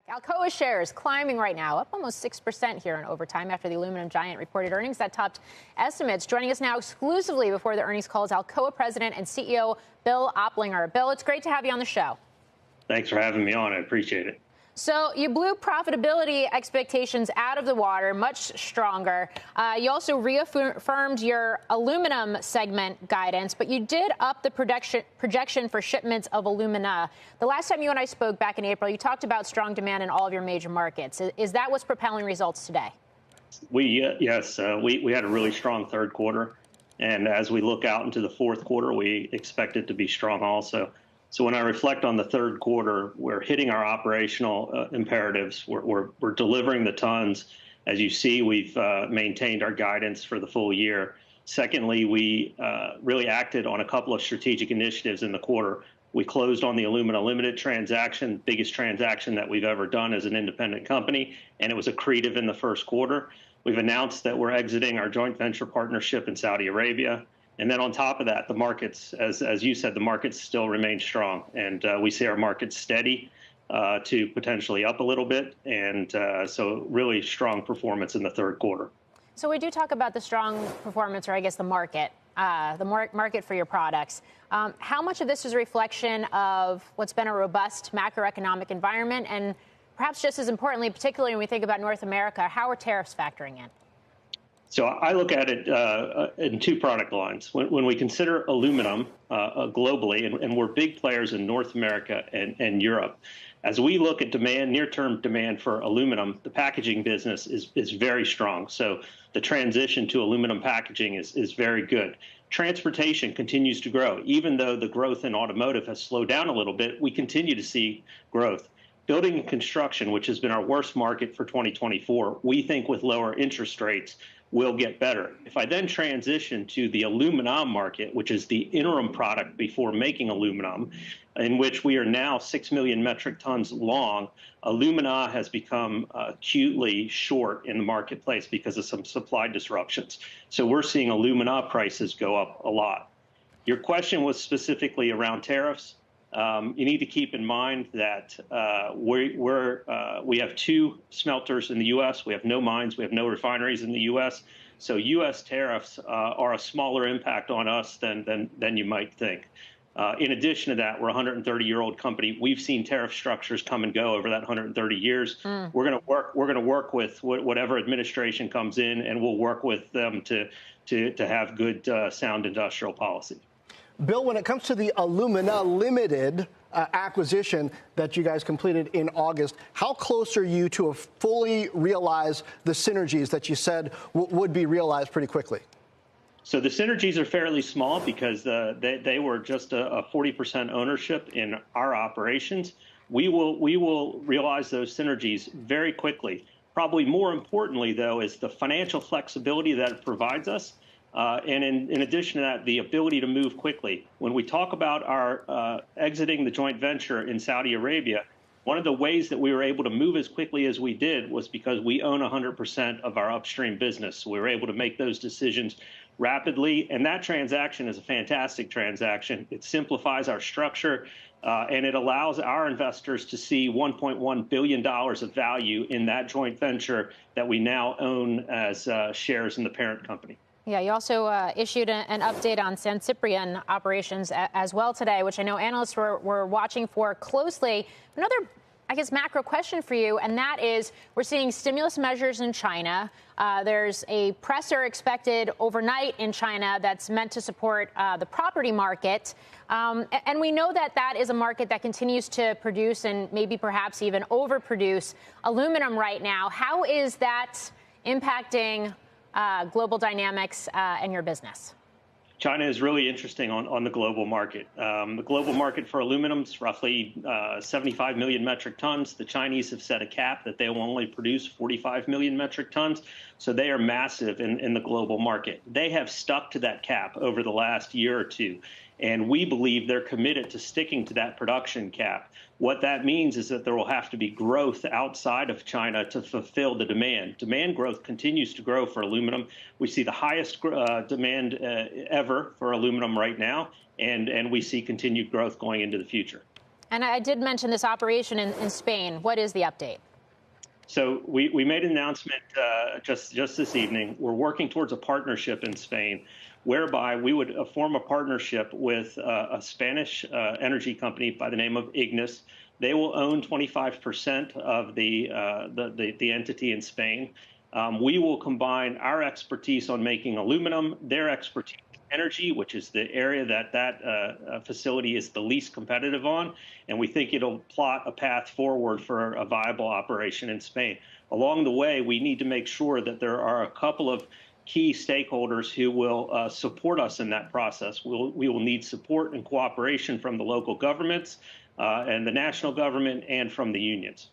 Alcoa shares climbing right now, up almost 6% here in overtime after the aluminum giant reported earnings that topped estimates. Joining us now exclusively before the earnings call is Alcoa President and CEO Bill Oplinger. Bill, it's great to have you on the show. Thanks for having me on. I appreciate it. So you blew profitability expectations out of the water, much stronger. You also reaffirmed your aluminum segment guidance, but you did up the projection for shipments of alumina. The last time you and I spoke back in April, you talked about strong demand in all of your major markets. Is that what's propelling results today? Yes, we had a really strong third quarter. And as we look out into the fourth quarter, we expect it to be strong also. So when I reflect on the third quarter, we're hitting our operational imperatives. We're delivering the tons. As you see, we've maintained our guidance for the full year. Secondly, we really acted on a couple of strategic initiatives in the quarter. We closed on the Alumina Limited transaction, biggest transaction that we've ever done as an independent company, and it was accretive in the first quarter. We've announced that we're exiting our joint venture partnership in Saudi Arabia. And then on top of that, the markets, as you said, the markets still remain strong. And we see our markets steady to potentially up a little bit. And so really strong performance in the third quarter. So we do talk about the strong performance, or I guess the market for your products. How much of this is a reflection of what's been a robust macroeconomic environment? And perhaps just as importantly, particularly when we think about North America, how are tariffs factoring in? So I look at it in two product lines. When we consider aluminum globally, and we're big players in North America and Europe, as we look at demand, near-term demand for aluminum, the packaging business is very strong. So the transition to aluminum packaging is very good. Transportation continues to grow. Even though the growth in automotive has slowed down a little bit, we continue to see growth. Building and construction, which has been our worst market for 2024, we think with lower interest rates will get better. If I then transition to the aluminum market, which is the interim product before making aluminum, in which we are now 6 million metric tons long, alumina has become acutely short in the marketplace because of some supply disruptions. So we're seeing alumina prices go up a lot. Your question was specifically around tariffs. You need to keep in mind that we have two smelters in the U.S. We have no mines. We have no refineries in the U.S. So U.S. tariffs are a smaller impact on us than you might think. In addition to that, we're a 130-year-old company. We've seen tariff structures come and go over that 130 years. We're going to work with whatever administration comes in, and we'll work with them to have good, sound industrial policy. Bill, when it comes to the Alumina Limited acquisition that you guys completed in August, how close are you to fully realize the synergies that you said would be realized pretty quickly? So the synergies are fairly small because they were just a 40% ownership in our operations. We will realize those synergies very quickly. Probably more importantly, though, is the financial flexibility that it provides us. And in addition to that, the ability to move quickly. When we talk about our exiting the joint venture in Saudi Arabia, one of the ways that we were able to move as quickly as we did was because we own 100% of our upstream business. So we were able to make those decisions rapidly. And that transaction is a fantastic transaction. It simplifies our structure, and it allows our investors to see $1.1 billion of value in that joint venture that we now own as shares in the parent company. Yeah, you also issued an update on San Ciprián operations as well today, which I know analysts were watching for closely. Another, I guess, macro question for you, and that is we're seeing stimulus measures in China. There's a presser expected overnight in China that's meant to support the property market. And we know that that is a market that continues to produce and maybe perhaps even overproduce aluminum right now. How is that impacting global dynamics and your business? China is really interesting on the global market. The global market for aluminum is roughly 75 million metric tons. The Chinese have set a cap that they will only produce 45 million metric tons. So they are massive in the global market. They have stuck to that cap over the last year or two. And we believe they're committed to sticking to that production cap. What that means is that there will have to be growth outside of China to fulfill the demand. Demand growth continues to grow for aluminum. We see the highest demand ever for aluminum right now, and we see continued growth going into the future. And I did mention this operation in Spain. What is the update? So we made an announcement just this evening. We're working towards a partnership in Spain, whereby we would form a partnership with a Spanish energy company by the name of Ignis. They will own 25% of the entity in Spain. We will combine our expertise on making aluminum, their expertise in energy, which is the area that facility is the least competitive on, and we think it'll plot a path forward for a viable operation in Spain. Along the way, we need to make sure that there are a couple of key stakeholders who will support us in that process. We will need support and cooperation from the local governments and the national government and from the unions.